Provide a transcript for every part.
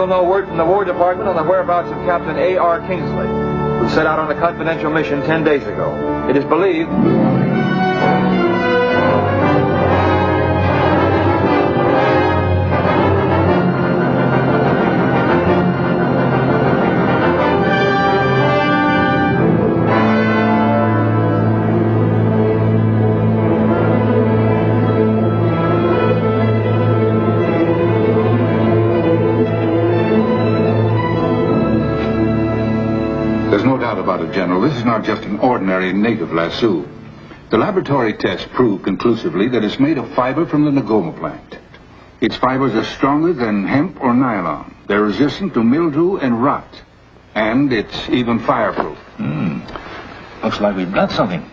still no word from the War Department on the whereabouts of Captain A.R. Kingsley, who set out on a confidential mission 10 days ago. It is believed... General, this is not just an ordinary native lasso. The laboratory tests prove conclusively that it's made of fiber from the Ngoma plant. Its fibers are stronger than hemp or nylon. They're resistant to mildew and rot. And it's even fireproof. Looks like we've got something.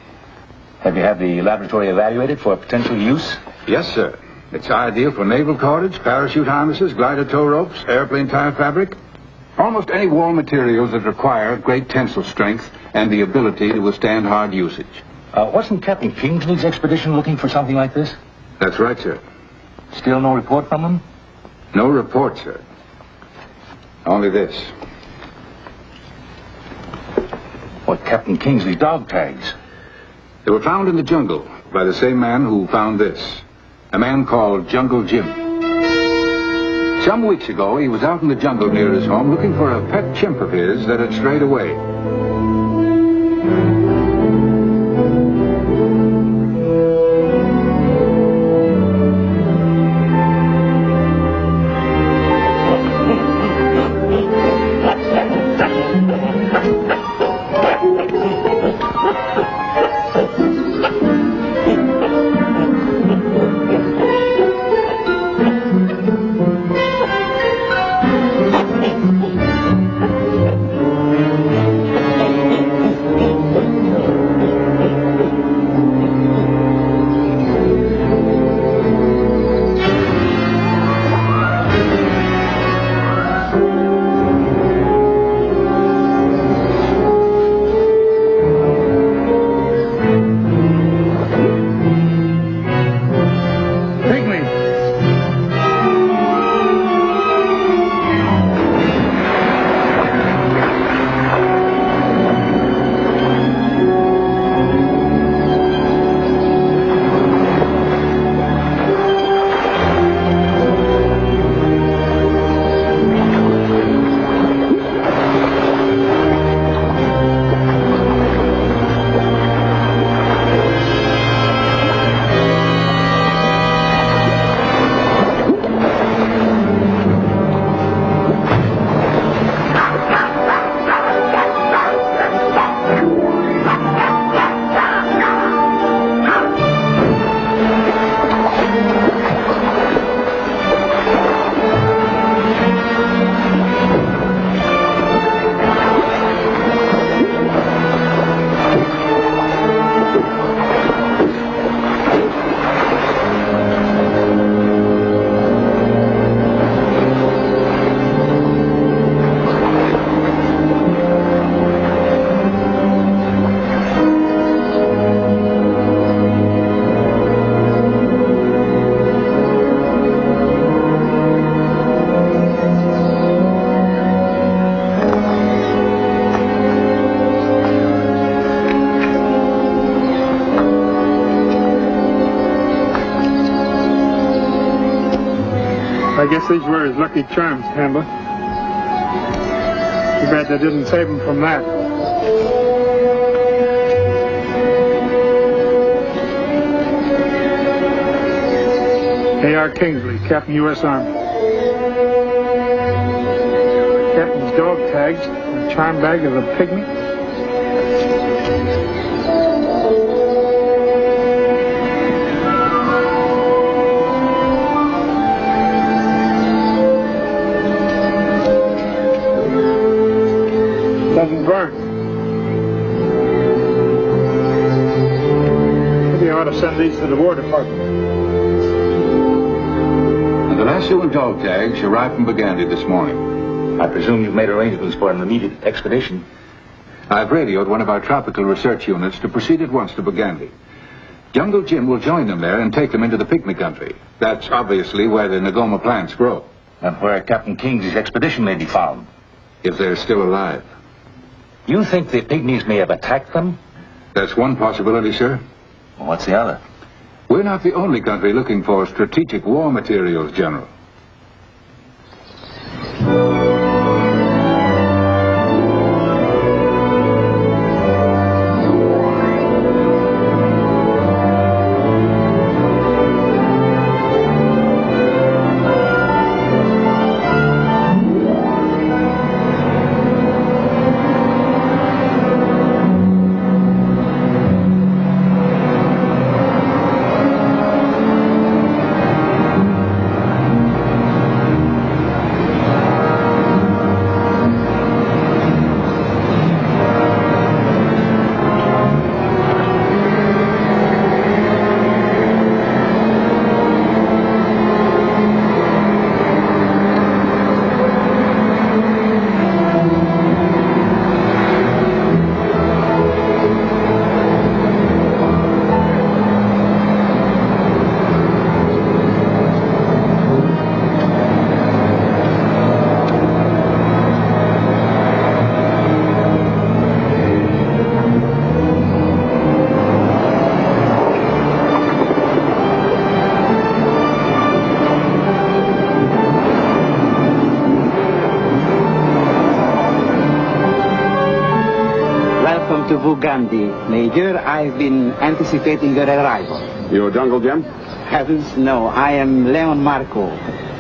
Have you had the laboratory evaluated for potential use? Yes, sir. It's ideal for naval cordage, parachute harnesses, glider tow ropes, airplane tire fabric. Almost any wall materials that require great tensile strength and the ability to withstand hard usage. Wasn't Captain Kingsley's expedition looking for something like this? That's right, sir. Still no report from them? No report, sir. Only this. What, Captain Kingsley's dog tags? They were found in the jungle by the same man who found this. A man called Jungle Jim. Some weeks ago, he was out in the jungle near his home looking for a pet chimp of his that had strayed away. I guess these were his lucky charms, Tembo. Too bad they didn't save him from that. A.R. Kingsley, Captain, U.S. Army. Captain's dog tags and charm bag of a pygmy. Doesn't burn. Maybe I ought to send these to the War Department. And the lasso and dog tags arrived from Bagandi this morning. I presume you've made arrangements for an immediate expedition. I've radioed one of our tropical research units to proceed at once to Bagandi. Jungle Jim will join them there and take them into the Pygmy country. That's obviously where the Ngoma plants grow. And where Captain Kingsley's expedition may be found. If they're still alive. You think the Pygmies may have attacked them? That's one possibility, sir. Well, what's the other? We're not the only country looking for strategic war materials, General. To Bugandi, Major. I've been anticipating your arrival. You're Jungle Jim? Heavens, no. I am Leon Marco,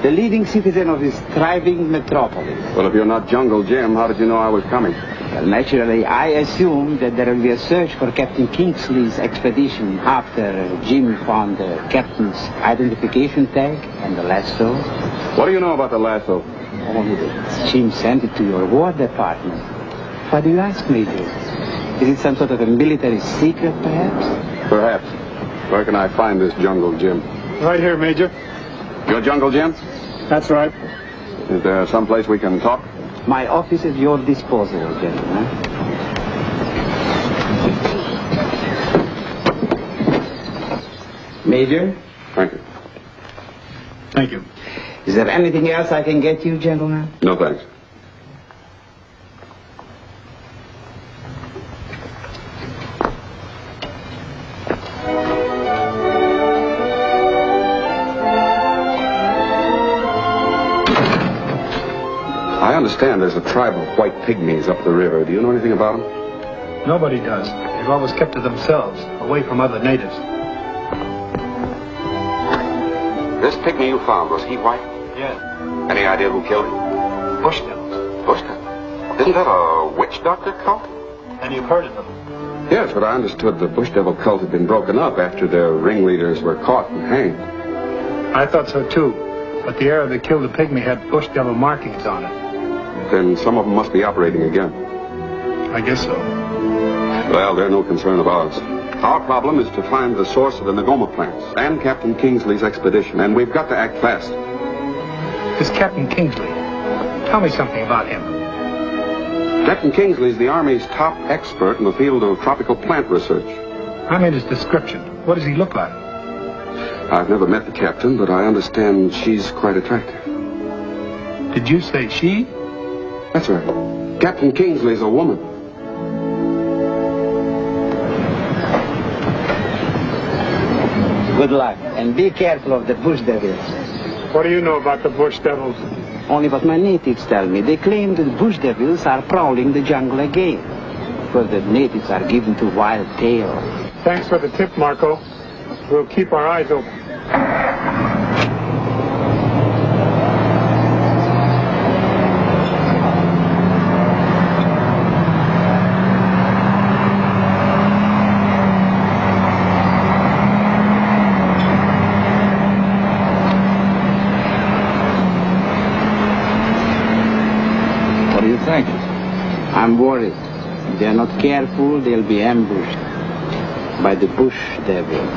the leading citizen of this thriving metropolis. Well, if you're not Jungle Jim, how did you know I was coming? Well, naturally, I assumed that there will be a search for Captain Kingsley's expedition after Jim found the captain's identification tag and the lasso. What do you know about the lasso? Only that Jim sent it to your War Department. Why do you ask, Major? Is it some sort of a military secret, perhaps? Perhaps. Where can I find this Jungle Jim? Right here, Major. You're Jungle Jim? That's right. Is there some place we can talk? My office is at your disposal, gentlemen. Major? Thank you. Thank you. Is there anything else I can get you, gentlemen? No, thanks. I understand there's a tribe of white pygmies up the river. Do you know anything about them? Nobody does. They've always kept to themselves, away from other natives. This pygmy you found, was he white? Yes. Any idea who killed him? Bush devils. Bush devil? Isn't that a witch doctor cult? And you've heard of them? Yes, but I understood the Bush devil cult had been broken up after their ringleaders were caught and hanged. I thought so, too. But the Arab that killed the pygmy had Bush devil markings on it. Then some of them must be operating again. I guess so. Well, they're no concern of ours. Our problem is to find the source of the Ngoma plants and Captain Kingsley's expedition, and we've got to act fast. This Captain Kingsley, tell me something about him. Captain Kingsley's the Army's top expert in the field of tropical plant research. I mean his description. What does he look like? I've never met the captain, but I understand she's quite attractive. Did you say she? That's right. Captain Kingsley's a woman. Good luck, and be careful of the bush devils. What do you know about the Bush devils? Only what my natives tell me. They claim that bush devils are prowling the jungle again, because the natives are given to wild tales. Thanks for the tip, Marco. We'll keep our eyes open. I'm worried. If they're not careful, they'll be ambushed by the bush devil.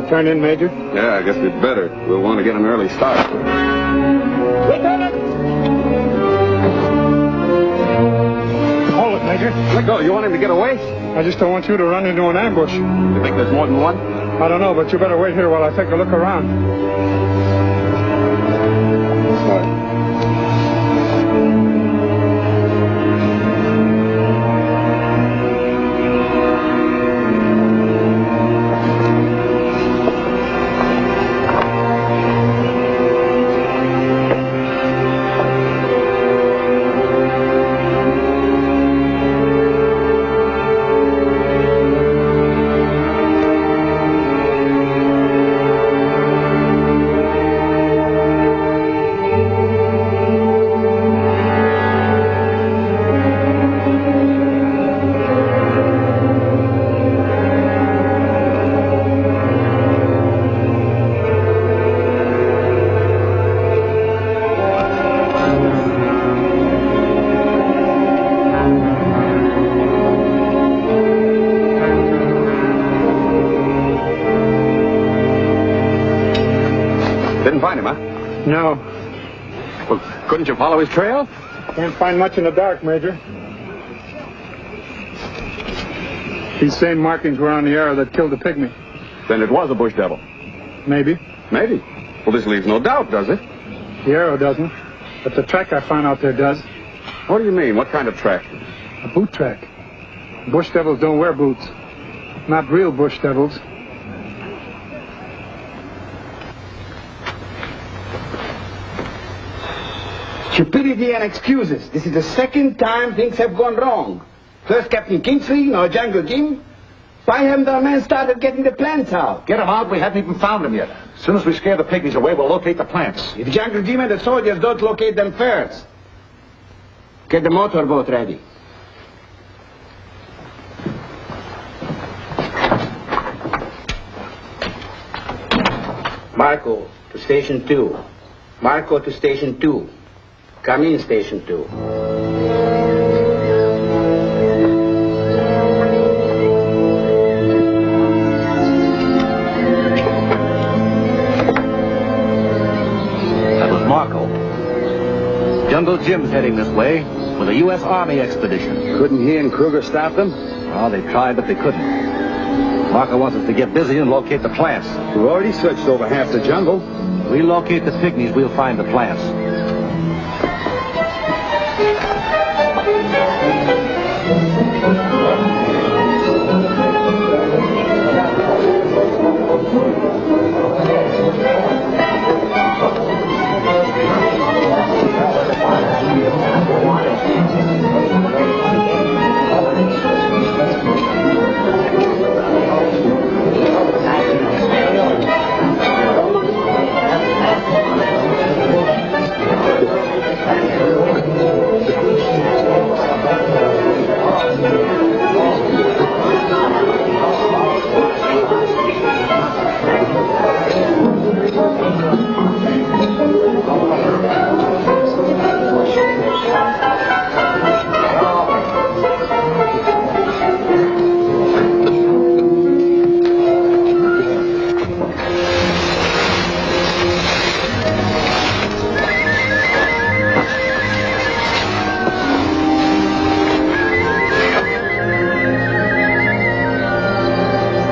Turn in, Major. Yeah, I guess we'd better. We'll want to get an early start. Lieutenant! Hold it, Major. Let go. You want him to get away? I just don't want you to run into an ambush. You think there's more than one? I don't know, but you better wait here while I take a look around. All right. Didn't find him, huh? No. Well, couldn't you follow his trail? Can't find much in the dark, Major. These same markings were on the arrow that killed the pygmy. Then it was a bush devil. Maybe. Maybe. Well, this leaves no doubt, does it? The arrow doesn't. But the track I found out there does. What do you mean? What kind of track? A boot track. Bush devils don't wear boots. Not real bush devils. Stupidity and excuses. This is the second time things have gone wrong. First Captain Kingsley, now Jungle Jim. Why haven't our men started getting the plants out? Get them out. We haven't even found them yet. As soon as we scare the pygmies away, we'll locate the plants. If Jungle Jim and the soldiers don't locate them first, get the motorboat ready. Marco to Station 2. Marco to Station 2. Come in, Station 2. That was Marco. Jungle Jim's heading this way with a U.S. Army expedition. Couldn't he and Kruger stop them? Well, they tried, but they couldn't. Marco wants us to get busy and locate the plants. We've already searched over half the jungle. We locate the pygmies, we'll find the plants.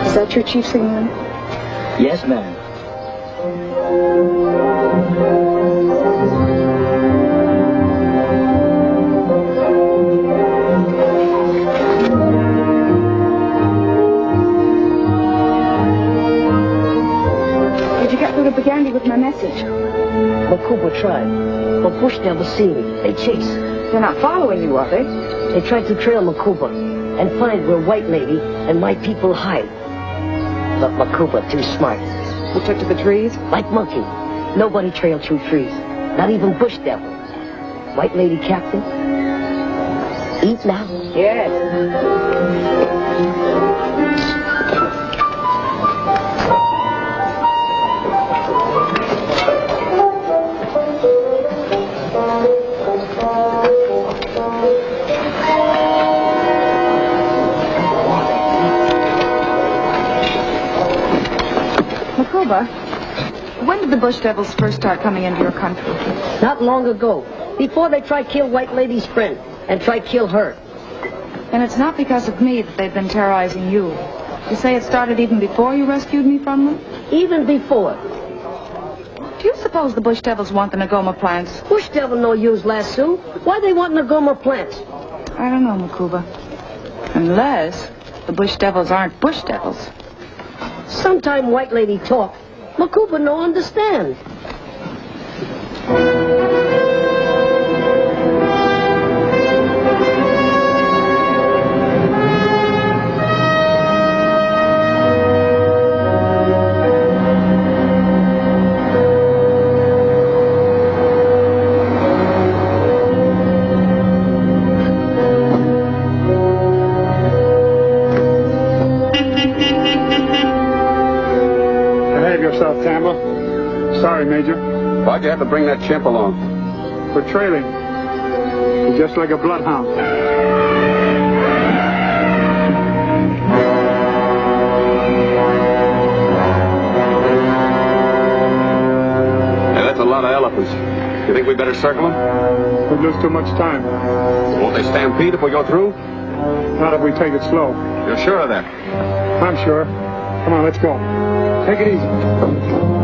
Is that your chief signaling? Yes, ma'am. Did you get through to Bagandi with my message? Makuba tried, but bush devils see me. They chase. They're not following you, are they? They tried to trail Makuba and find where White Lady and my people hide. But Makuba too smart. You took to the trees? Like monkey. Nobody trailed through trees. Not even bush devil. White Lady Captain. Eat now. Yes. Makuba, when did the bush devils first start coming into your country? Not long ago. Before they try kill White Lady's friend and try kill her. And it's not because of me that they've been terrorizing you. You say it started even before you rescued me from them? Even before. Do you suppose the bush devils want the Ngoma plants? Bush devil no use, lasso. Why they want Ngoma plants? I don't know, Makuba. Unless the bush devils aren't bush devils. Sometime White Lady talk. Makuba no understand. Tembo. Sorry, Major. Why'd you have to bring that chimp along? For trailing. He's just like a bloodhound. Hey, that's a lot of elephants. You think we better circle them? We'd lose too much time. Won't they stampede if we go through? Not if we take it slow. You're sure of that? I'm sure. Come on, let's go. Take it easy.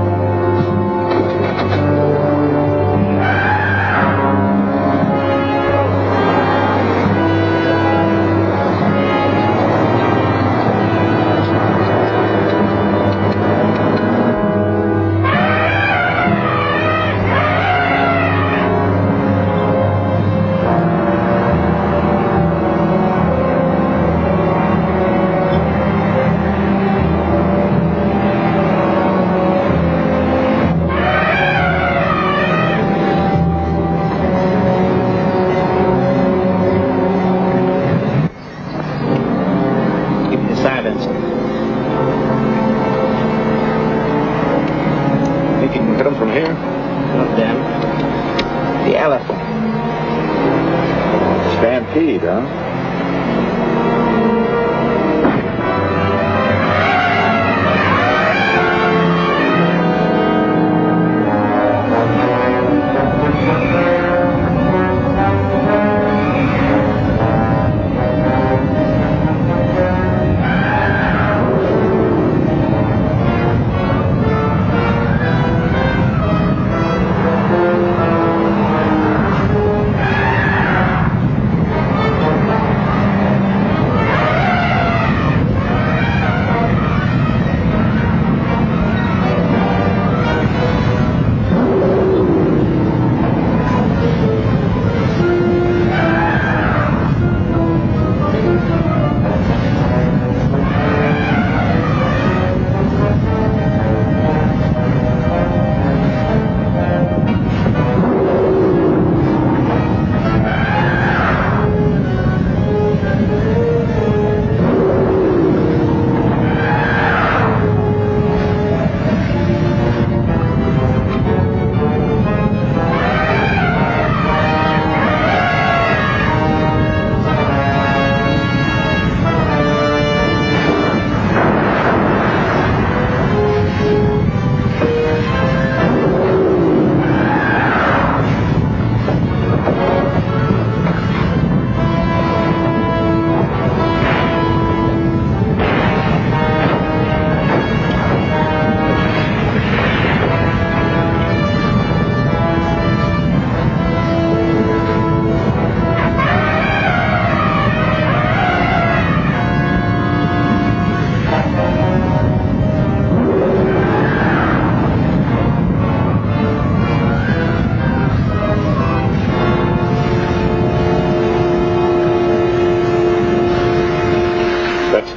Stampede, huh?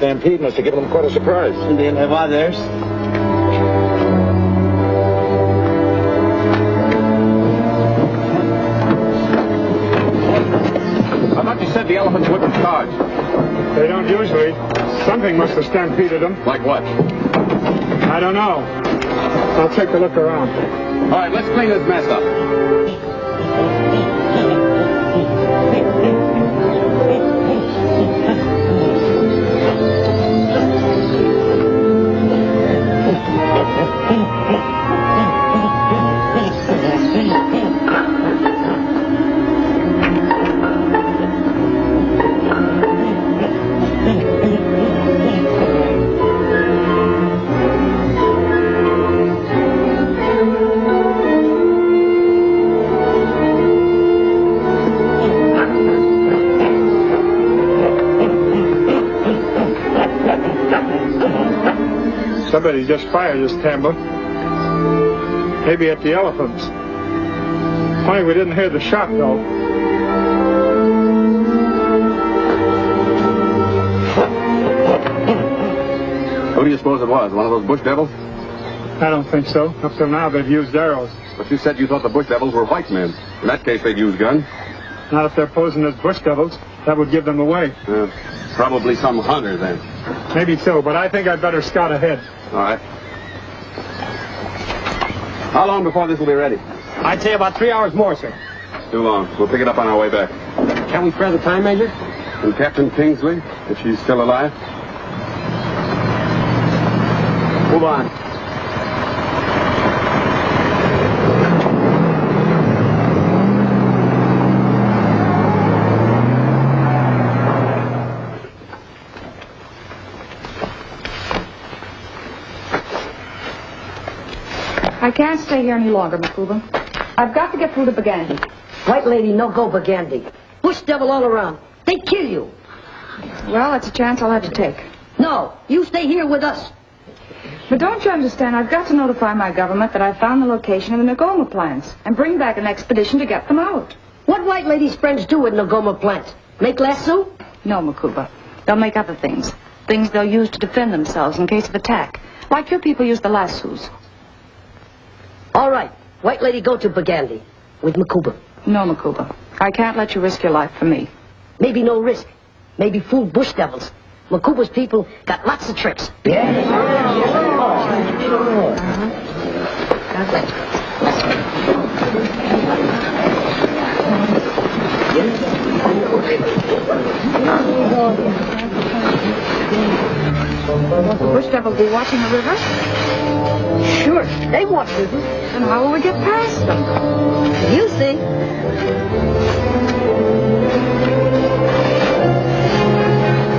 Stampede must have given them quite a surprise. And they'll have others. I thought you said the elephants wouldn't charge. They don't usually. Something must have stampeded them. Like what? I don't know. I'll take a look around. All right, let's clean this mess up. Somebody just fired us, Tembo. Maybe at the elephants. Funny we didn't hear the shot, though. Who do you suppose it was? One of those bush devils? I don't think so. Up till now, they've used arrows. But you said you thought the bush devils were white men. In that case, they'd use guns. Not if they're posing as bush devils. That would give them away. Probably some hunter, then. Maybe so, but I think I'd better scout ahead. All right. How long before this will be ready? I'd say about 3 hours more, sir. Too long. We'll pick it up on our way back. Can we spare the time, Major? And Captain Kingsley, if she's still alive? Move on. I can't stay here any longer, Makuba. I've got to get through to Bagandi. White lady, no go Bagandi. Bush devil all around. They kill you. Well, it's a chance I'll have to take. No, you stay here with us. But don't you understand, I've got to notify my government that I found the location of the Ngoma plants and bring back an expedition to get them out. What white lady's friends do with Ngoma plant? Make lasso? No, Makuba. They'll make other things. Things they'll use to defend themselves in case of attack. Like your people use the lassos. All right. White lady go to Bagandi with Makuba. No, Makuba. I can't let you risk your life for me. Maybe no risk. Maybe fool bush devils. Makuba's people got lots of tricks. Won't the bush devils be watching the river? Sure, they watch rivers. Then how will we get past them? You see.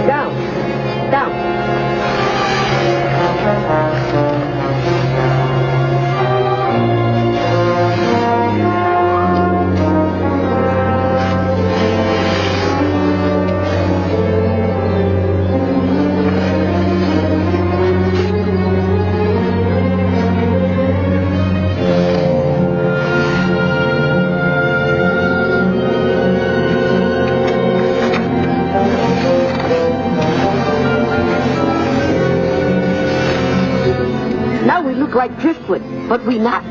Down. Like driftwood, but we not.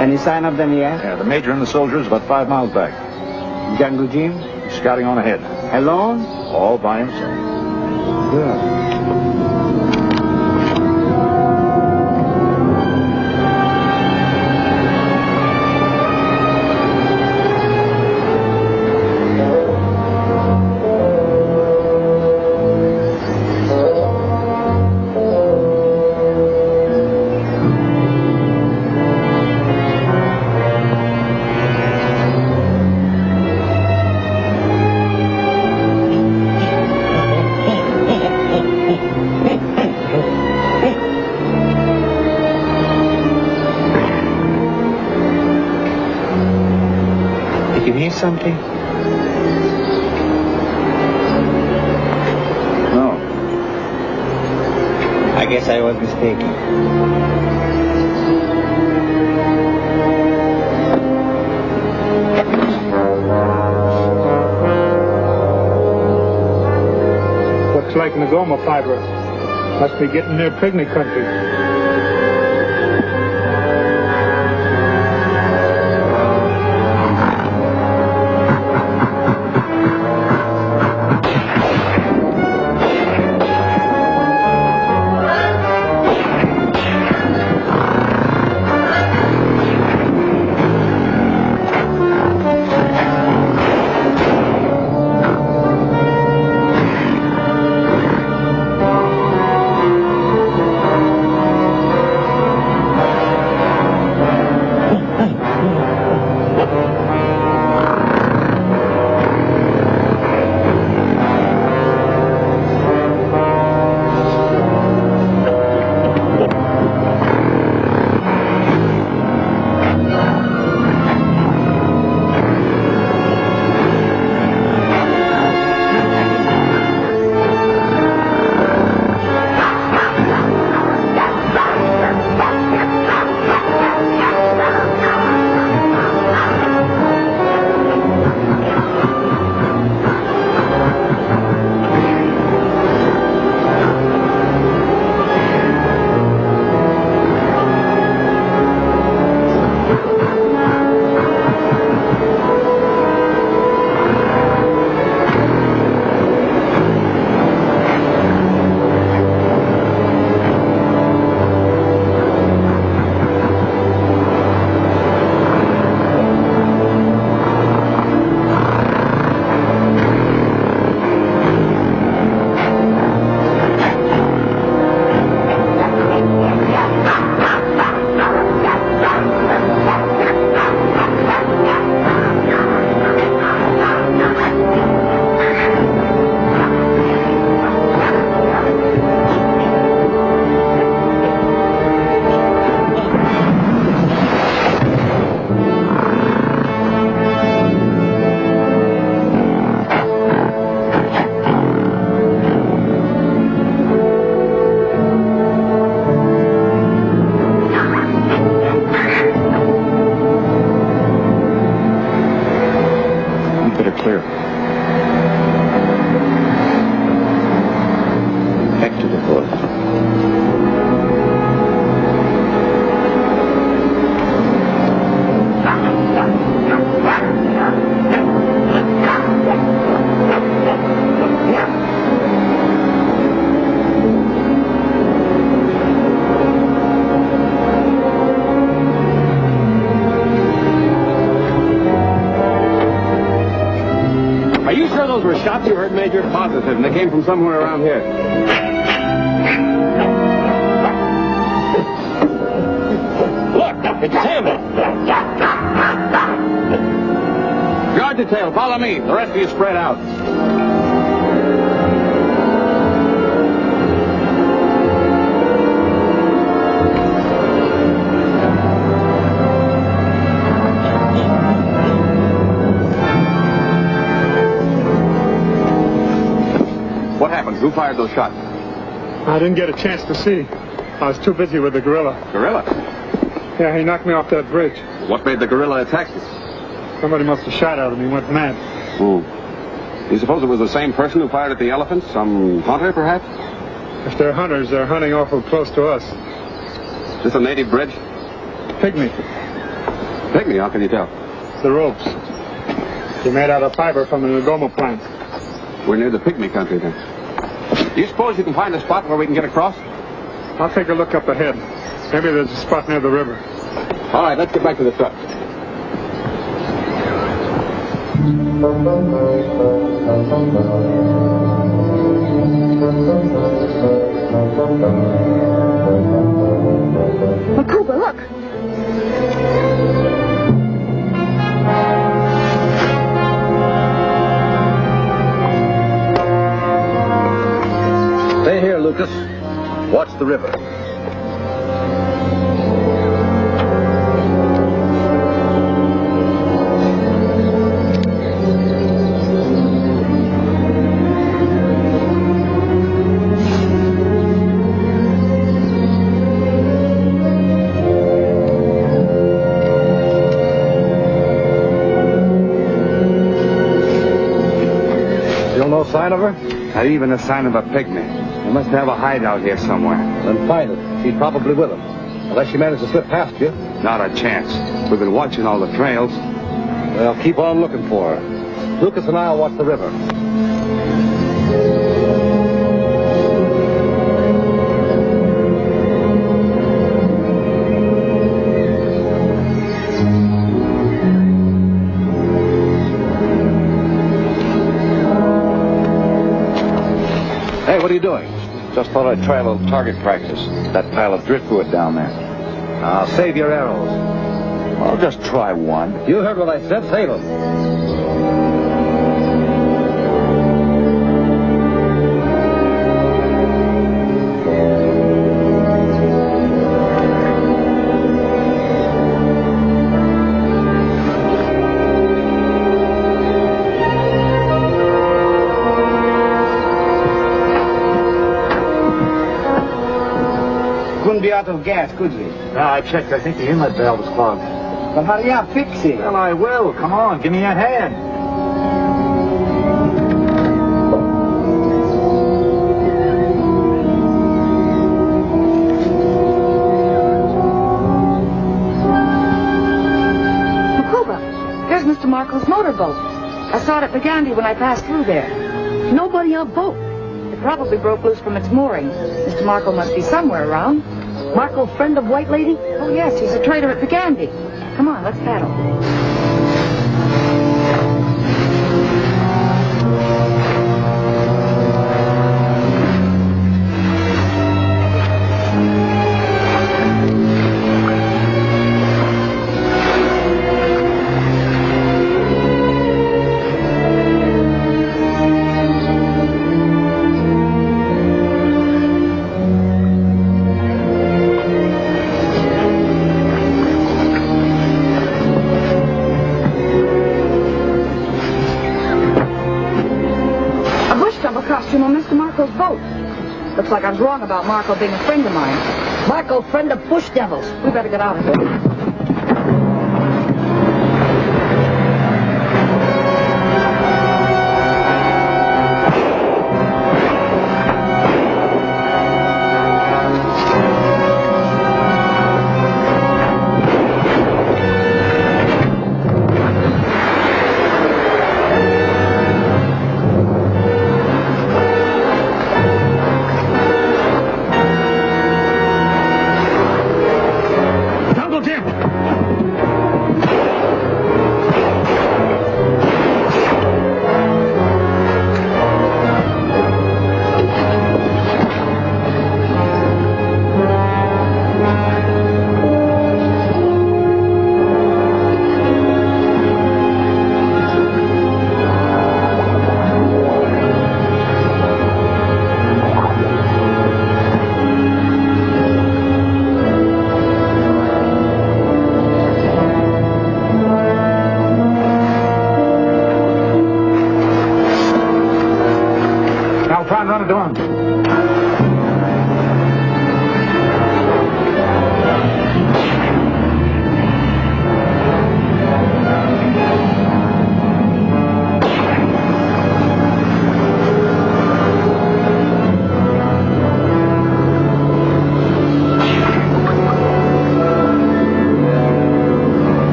Any sign of them yet? Yeah, the major and the soldiers about 5 miles back. Jungle Jim? Scouting on ahead. Alone? All by himself. Good. Something? No. I guess I was mistaken. Looks like Ngoma fiber. Must be getting near Pygmy country. shots you heard, Major? Positive, and they came from somewhere around here. Look, it's Tembo. Guard the tail. Follow me. The rest of you spread out. What happened? Who fired those shots? I didn't get a chance to see. I was too busy with the gorilla. Gorilla? Yeah, he knocked me off that bridge. What made the gorilla attack you? Somebody must have shot at him. He went mad. You suppose it was the same person who fired at the elephants? Some hunter, perhaps? If they're hunters, they're hunting awful close to us. Is this a native bridge? Pygmy. Pygmy? How can you tell? The ropes. They're made out of fiber from the Ngoma plant. We're near the Pygmy country, then. Do you suppose you can find a spot where we can get across? I'll take a look up ahead. Maybe there's a spot near the river. All right, let's get back to the truck. Makuba, look. Stay here, Lucas. Watch the river. Still no sign of her? Not even a sign of a pygmy. They must have a hideout here somewhere. Then find it. She's probably with them. Unless she managed to slip past you. Not a chance. We've been watching all the trails. Well, keep on looking for her. Lucas and I'll watch the river. Hey, what are you doing? Just thought I'd try a little target practice. That pile of driftwood down there. Now, save your arrows. I'll just try one. You heard what I said. Save them. Be out of gas, could we? No, I checked. I think the inlet valve is clogged. Well, hurry up, fix it. Well, I will. Come on, give me a hand. Makuba, there's Mr. Marco's motorboat. I saw it at Pagandi when I passed through there. Nobody on boat. It probably broke loose from its mooring. Mr. Marco must be somewhere around. Marco, friend of White Lady? Oh, yes, he's a trader at Pagandi. Come on, let's paddle. Costume on Mr. Marco's boat. Looks like I was wrong about Marco being a friend of mine. Marco, friend of bush devils. We better get out of here. Jim!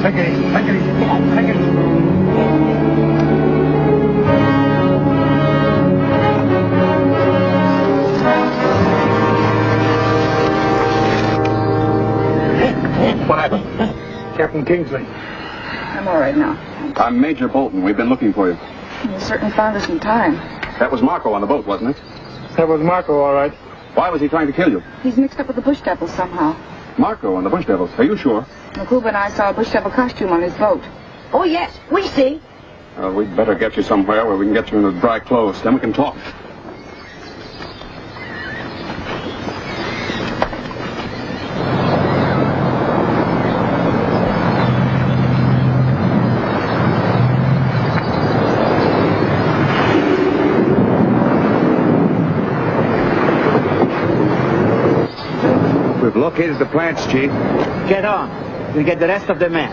Take it easy. Take it easy. Come on, take it easy. What happened? Captain Kingsley. I'm all right now. I'm Major Bolton. We've been looking for you. You certainly found us in time. That was Marco on the boat, wasn't it? That was Marco, all right. Why was he trying to kill you? He's mixed up with the Bush Devils somehow. Marco and the Bush Devils. Are you sure? Makuba and I saw a Bush Devil costume on his boat. Oh, yes, we see. We'd better get you somewhere where we can get you into dry clothes. Then we can talk. We've located the plants, Chief. Get on. We'll get the rest of the men.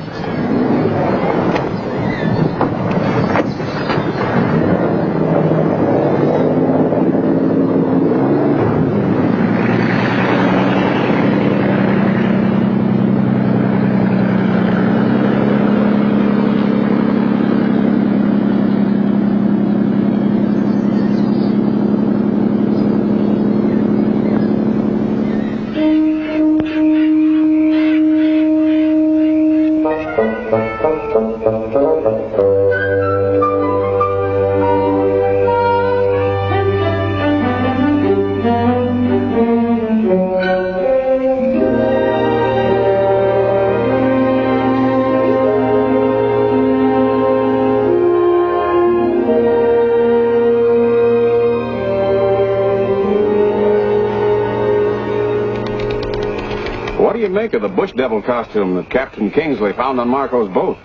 What do you make of the Bush Devil costume that Captain Kingsley found on Marco's boat?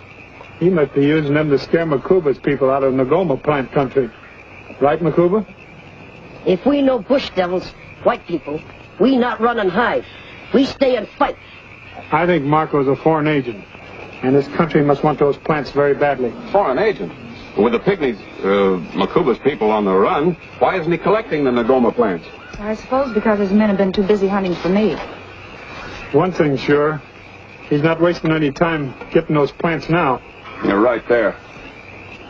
He must be using them to scare Makuba's people out of Ngoma plant country. Right, Makuba? If we know Bush Devils, white people, we not run and hide. We stay and fight. I think Marco's a foreign agent, and this country must want those plants very badly. Foreign agent? With the pygmies, Makuba's people on the run, why isn't he collecting the Ngoma plants? I suppose because his men have been too busy hunting for me. One thing's sure, he's not wasting any time getting those plants now. You're right there.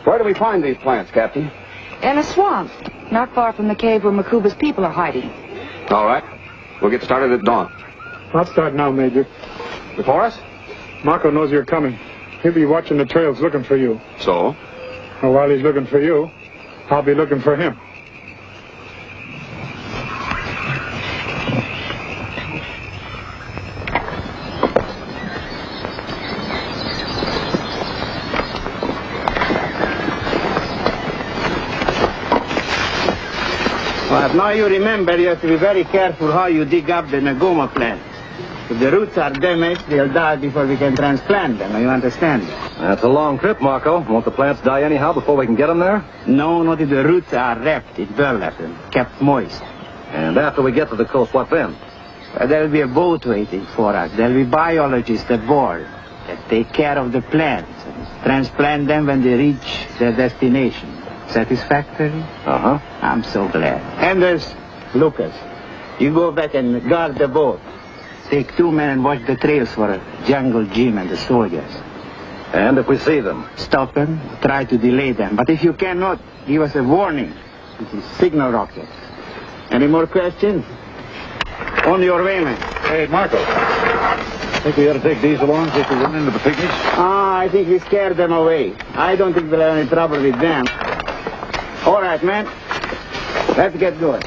Where do we find these plants, Captain? In a swamp, not far from the cave where Makuba's people are hiding. All right. We'll get started at dawn. I'll start now, Major. Before us? Marco knows you're coming. He'll be watching the trails looking for you. So? Well, while he's looking for you, I'll be looking for him. But now you remember you have to be very careful how you dig up the Ngoma plant. If the roots are damaged, they'll die before we can transplant them. You understand? That's a long trip, Marco. Won't the plants die anyhow before we can get them there? No, not if the roots are wrapped in burlap and kept moist. And after we get to the coast, what then? There'll be a boat waiting for us. There'll be biologists aboard that take care of the plants and transplant them when they reach their destination. Satisfactory? Uh-huh. I'm so glad. And there's Lucas. You go back and guard the boat. Take 2 men and watch the trails for Jungle Jim and the soldiers. And if we see them? Stop them, try to delay them. But if you cannot, give us a warning. It is signal rocket. Any more questions? On your way, man. Hey, Marco. Think we ought to take these along, see if we run into the pygmies? I think we scared them away. I don't think we'll have any trouble with them. All right, man. Let's get going.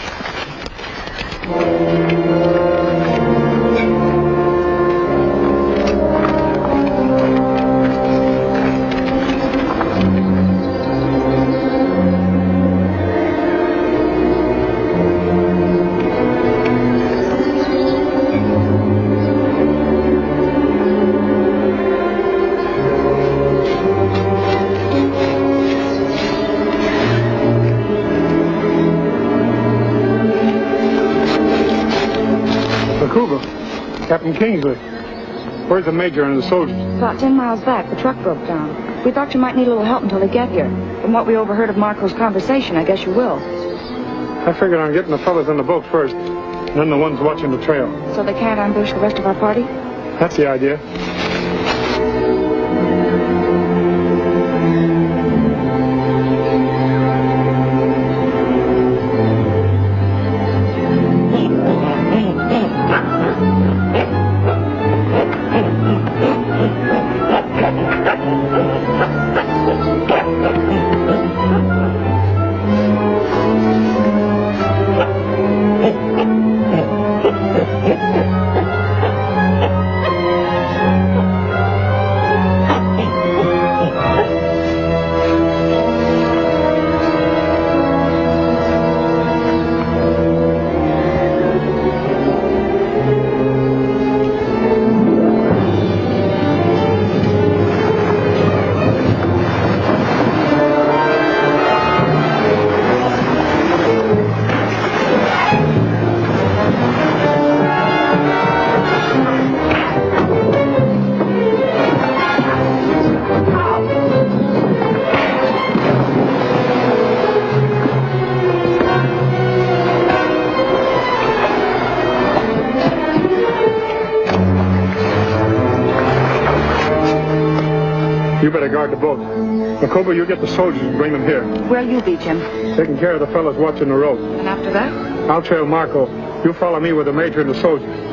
Captain Kingsley. Where's the major and the soldiers? About 10 miles back, the truck broke down. We thought you might need a little help until they get here. From what we overheard of Marco's conversation, I guess you will. I figured on getting the fellas on the boat first, and then the ones watching the trail. So they can't ambush the rest of our party? That's the idea. You better guard the boat. Macoba, you get the soldiers and bring them here. Where'll you be, Jim? Taking care of the fellas watching the road. And after that? I'll trail Marco. You follow me with the major and the soldiers.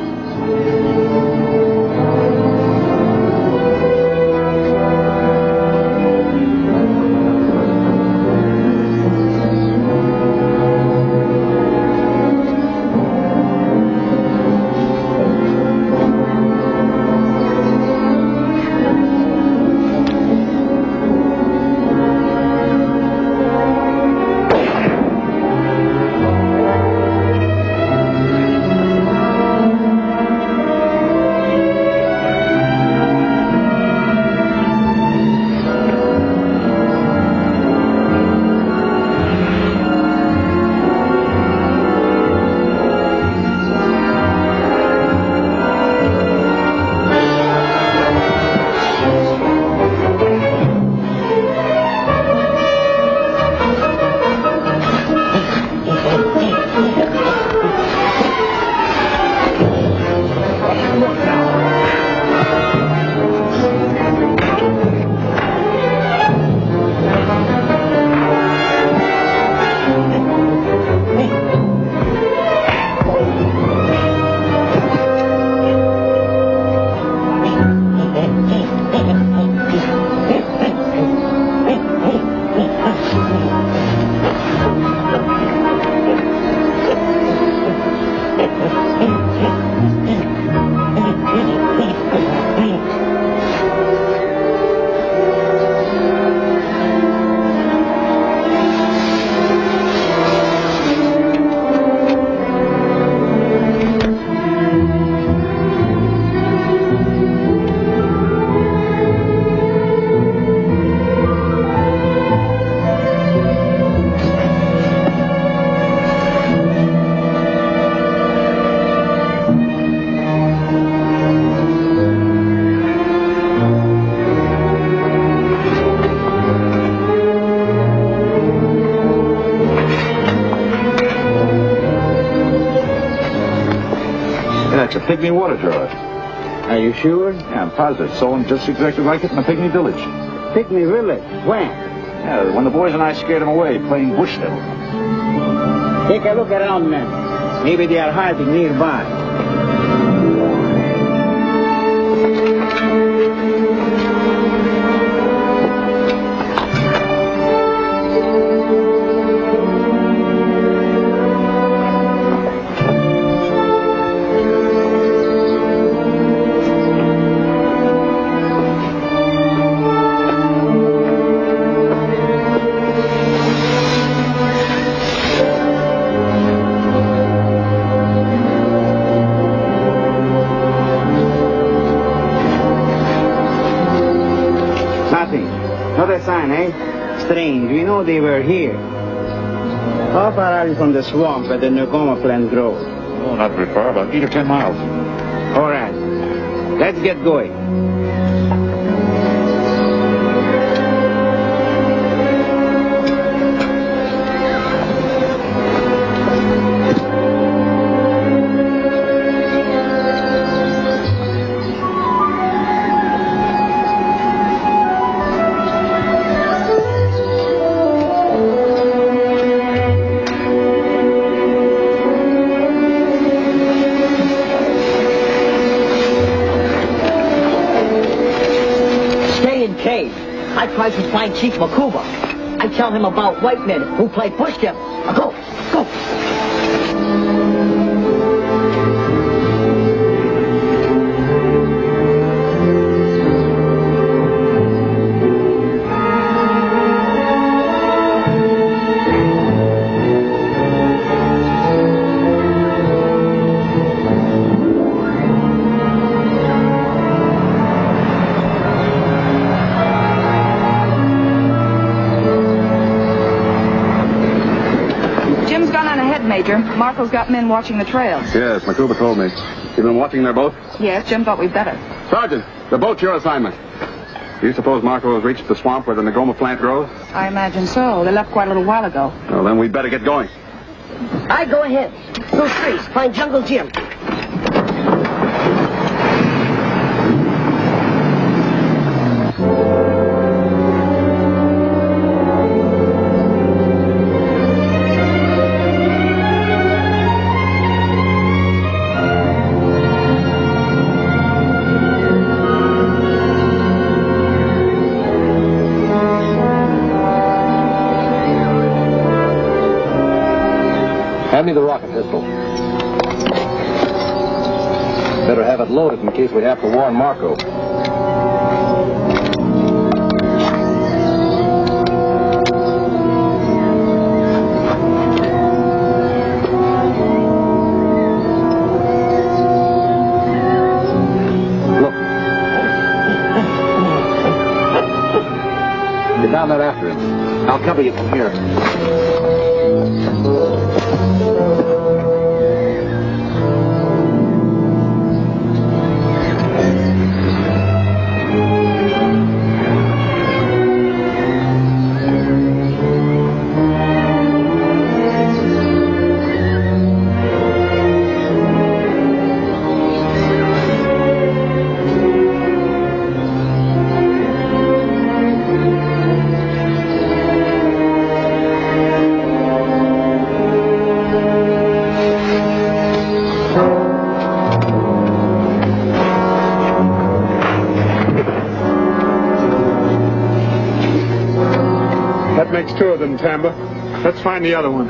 That's a pygmy water jar. Are you sure? Yeah, I'm positive. Someone just exactly like it in a pygmy village. Pygmy village? When? Yeah, when the boys and I scared them away playing bush devil. Take a look around, men. Maybe they are hiding nearby. Another sign, eh? Strange. We know they were here. How far are you from the swamp where the Nogoma plant grows? Oh, not very far, about 8 or 10 miles. All right. Let's get going. cave. I try to find Chief Makuba. I tell him about white men who play push devil. Go, go. Major. Marco's got men watching the trails. Yes, Makuba told me. You've been watching their boat? Yes, Jim thought we'd better. Sergeant, the boat's your assignment. Do you suppose Marco has reached the swamp where the Negoma plant grows? I imagine so. They left quite a little while ago. Well, then we'd better get going. I go ahead. Those trees. Find Jungle Jim. Hand me the rocket pistol. Better have it loaded in case we have to warn Marco. Look. Get down there after him. I'll cover you from here. Makes two of them, Tembo. Let's find the other one.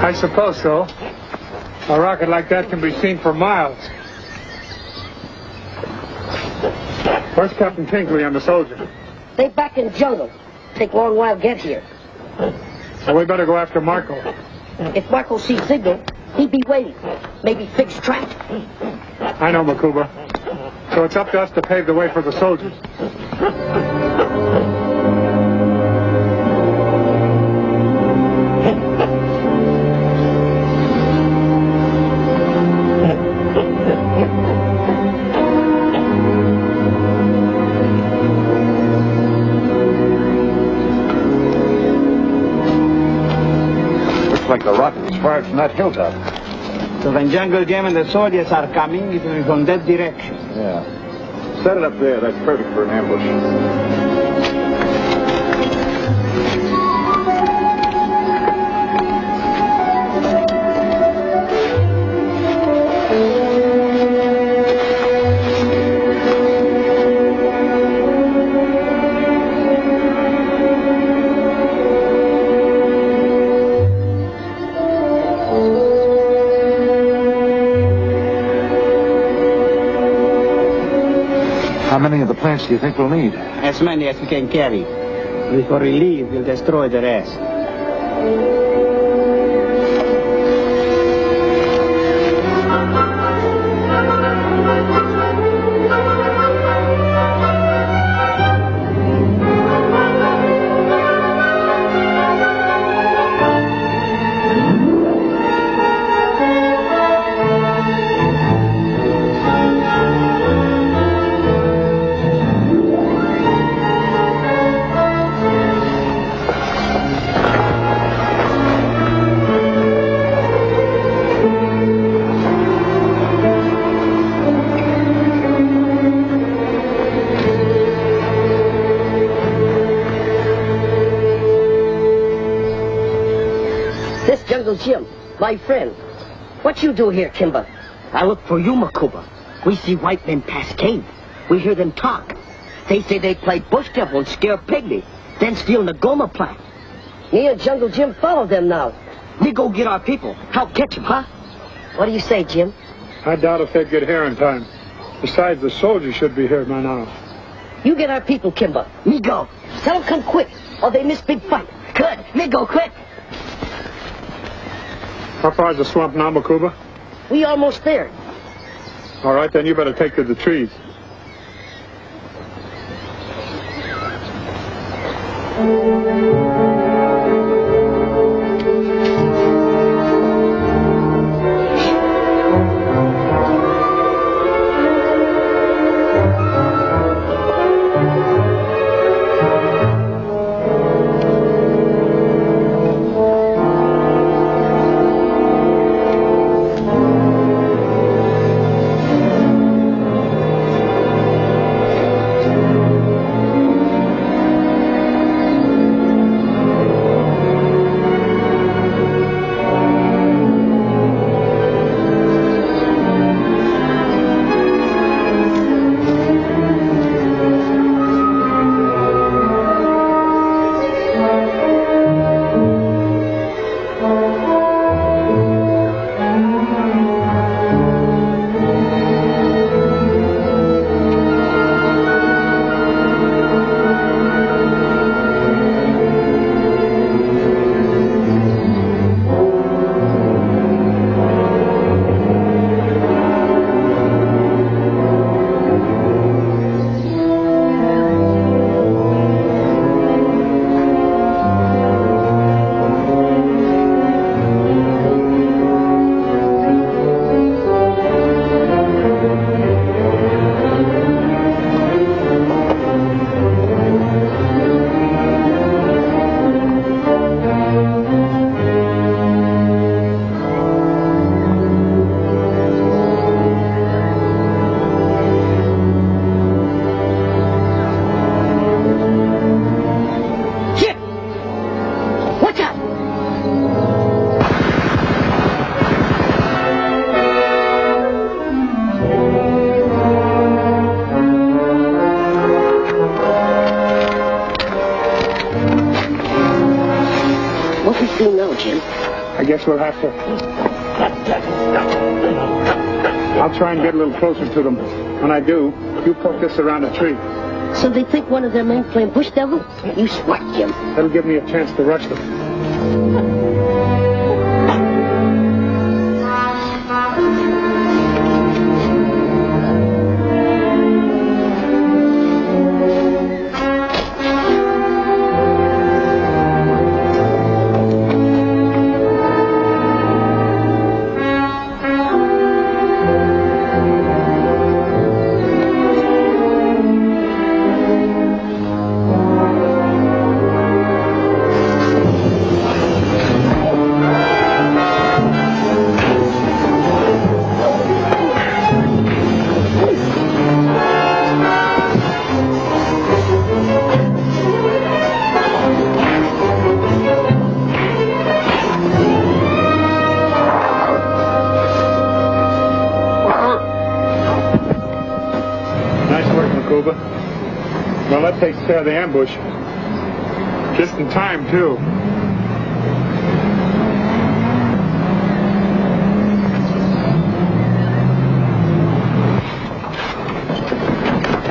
I suppose so. A rocket like that can be seen for miles. Where's Captain Kingsley and the soldier? They back in jungle. Take a long while to get here. So we better go after Marco. If Marco sees signal, he'd be waiting. Maybe fix trap. I know, Makuba. So it's up to us to pave the way for the soldiers. Like the rocket was fired from that hilltop. So when Jungle Jim and the soldiers are coming, it will be from that direction. Yeah. Set it up there. That's perfect for an ambush. How many of the plants do you think we'll need? As many as we can carry. Before we leave, we'll destroy the rest. This Jungle Jim, my friend. What you do here, Kimba? I look for you, Makuba. We see white men pass cave. We hear them talk. They say they play bush devil and scare pygmy, then steal Nagoma plant. Me and Jungle Jim follow them now. We go get our people. Help catch them, huh? What do you say, Jim? I doubt if they'd get here in time. Besides, the soldiers should be here by now. You get our people, Kimba. Me go. Tell them come quick, or they miss big fight. Good. Me go quick. How far is the swamp now, Makuba? We almost there. All right, then you better take to the trees. I guess we'll have to... I'll try and get a little closer to them. When I do, you poke this around a tree. So they think one of their men playing bush devil? You swat, Jim. That'll give me a chance to rush them. Well, that takes care of the ambush. Just in time, too.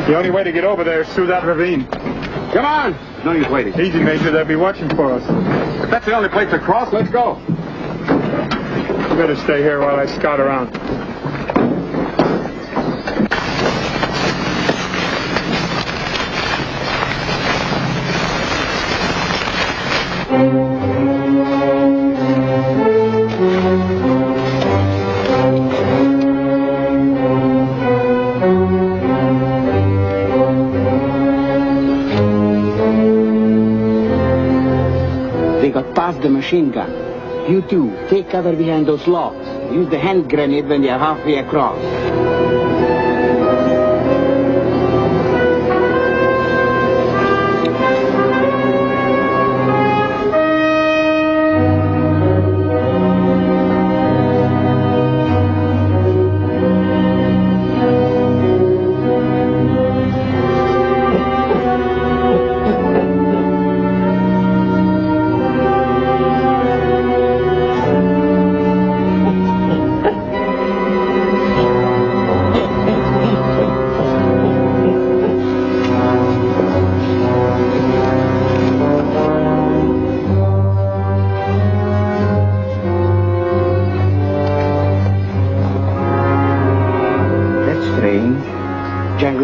The only way to get over there is through that ravine. Come on! No use waiting. Easy, Major. They'll be watching for us. If that's the only place to cross, let's go. You better stay here while I scout around. They got past the machine gun. You two, take cover behind those logs. Use the hand grenade when they're halfway across.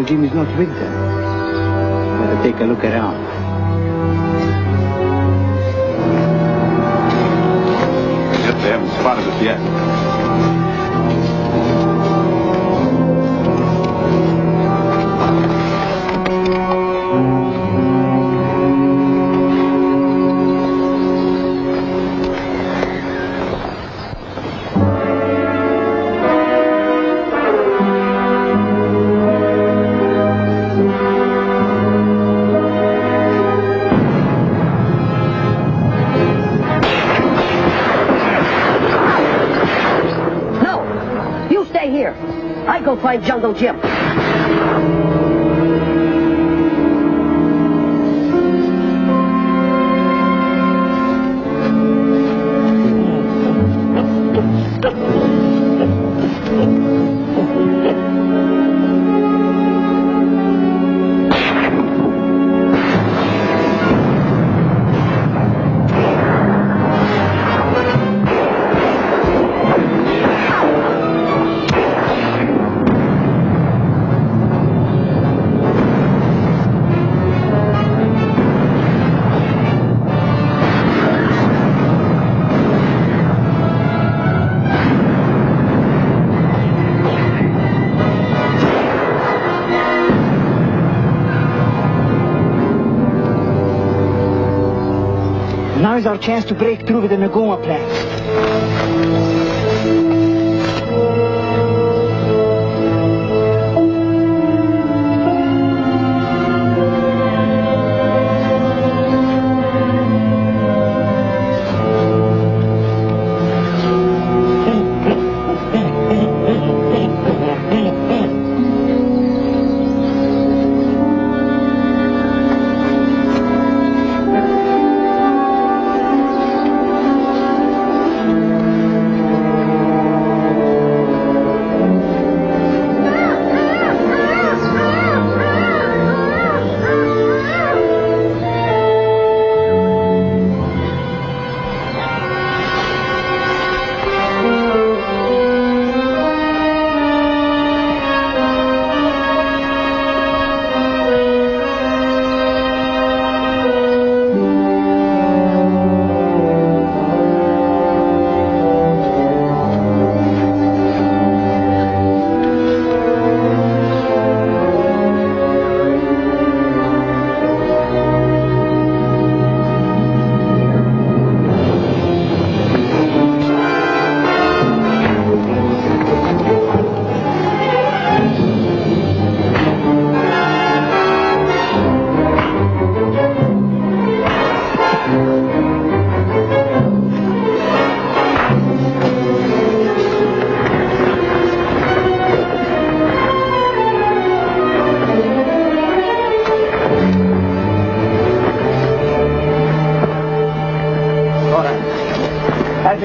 Jungle Jim is not with them. Better take a look around. Yes, they haven't spotted us yet. I go find Jungle Jim. Now is our chance to break through with the Nagoma plans.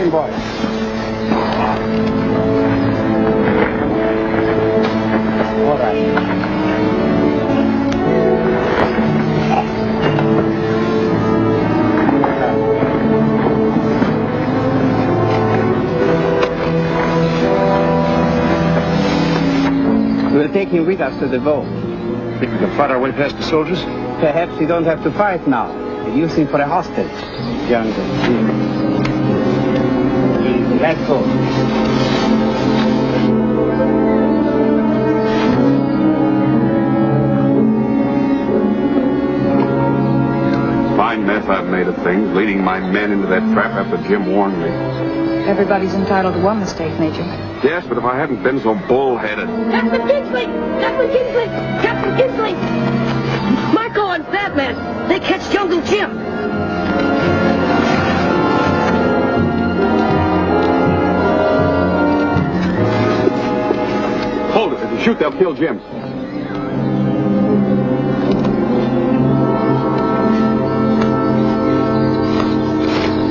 Boy. All right. We'll take him with us to the boat. Think we can fight our way past the soldiers? Perhaps we don't have to fight now. We'll use him for a hostage. Jungle Jim. Let's go. Fine mess I've made of things, leading my men into that trap after Jim warned me. Everybody's entitled to one mistake, Major. Yes, but if I hadn't been so bull-headed. Captain Kingsley! Captain Kingsley! Captain Kingsley! Marco and Batman, they catch Jungle Jim. Hold it. If you shoot, they'll kill Jim.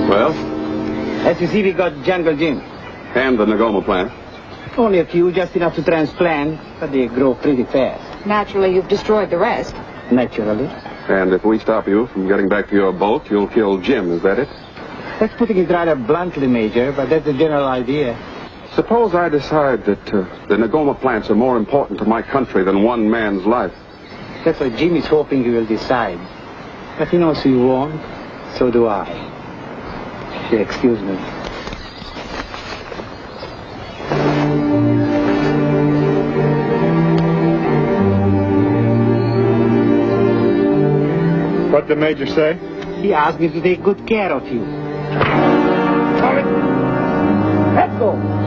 Well? As you see, we got Jungle Jim. And the Nagoma plant. Only a few, just enough to transplant, but they grow pretty fast. Naturally, you've destroyed the rest. Naturally. And if we stop you from getting back to your boat, you'll kill Jim, is that it? That's putting it rather bluntly, Major, but that's the general idea. Suppose I decide that the Negoma plants are more important to my country than one man's life. That's what Jim is hoping you will decide. But he knows you won't. So do I. If you excuse me. What'd the Major say? He asked me to take good care of you. Let's go.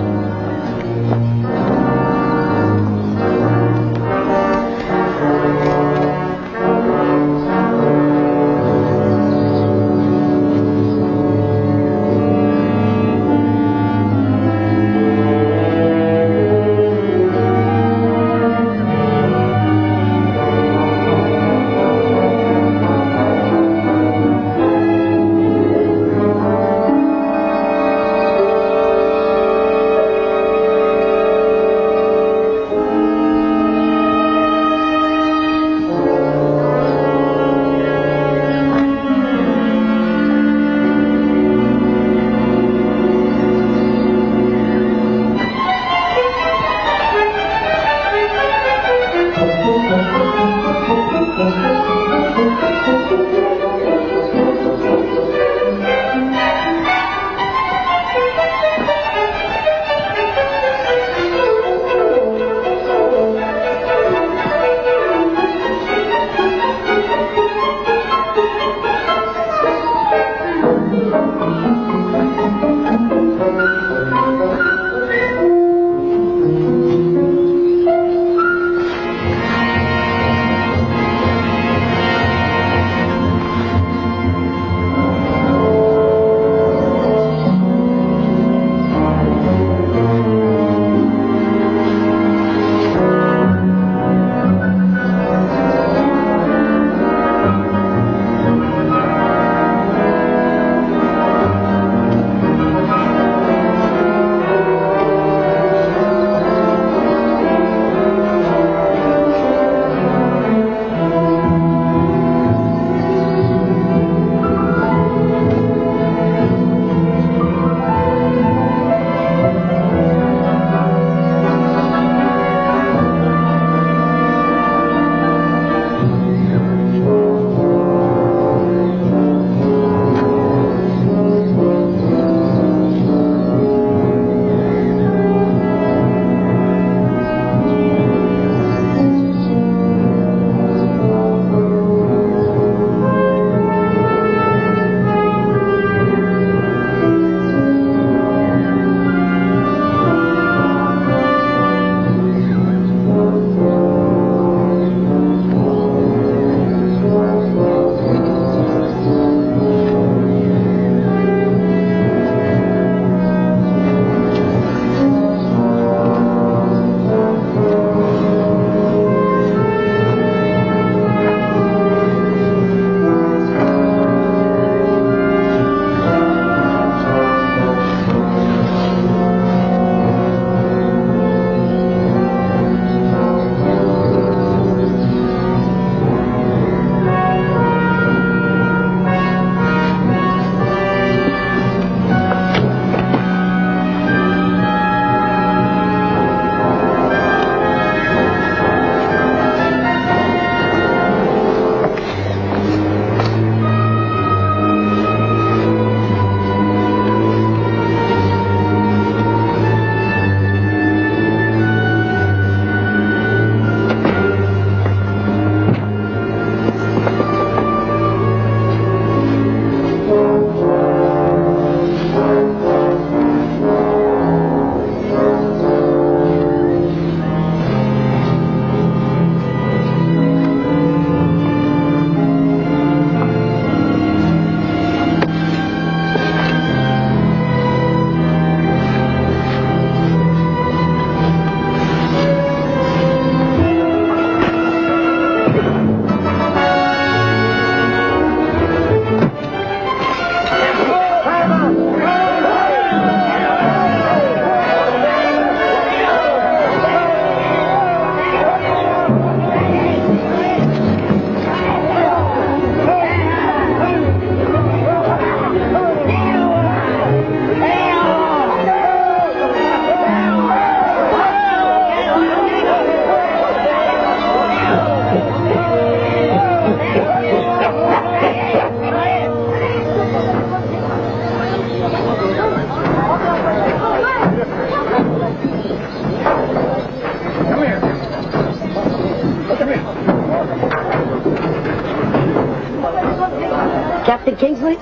Captain Kingsley,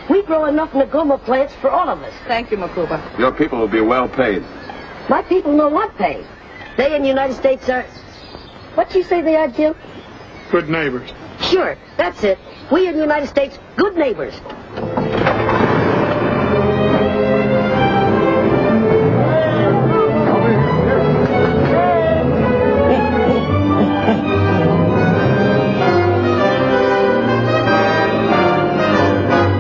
we grow enough Nagoma plants for all of us. Thank you, Makuba. Your people will be well paid. My people know what pay. They in the United States are... What'd you say they are, Jim? Good neighbors. Sure, that's it. We in the United States, good neighbors.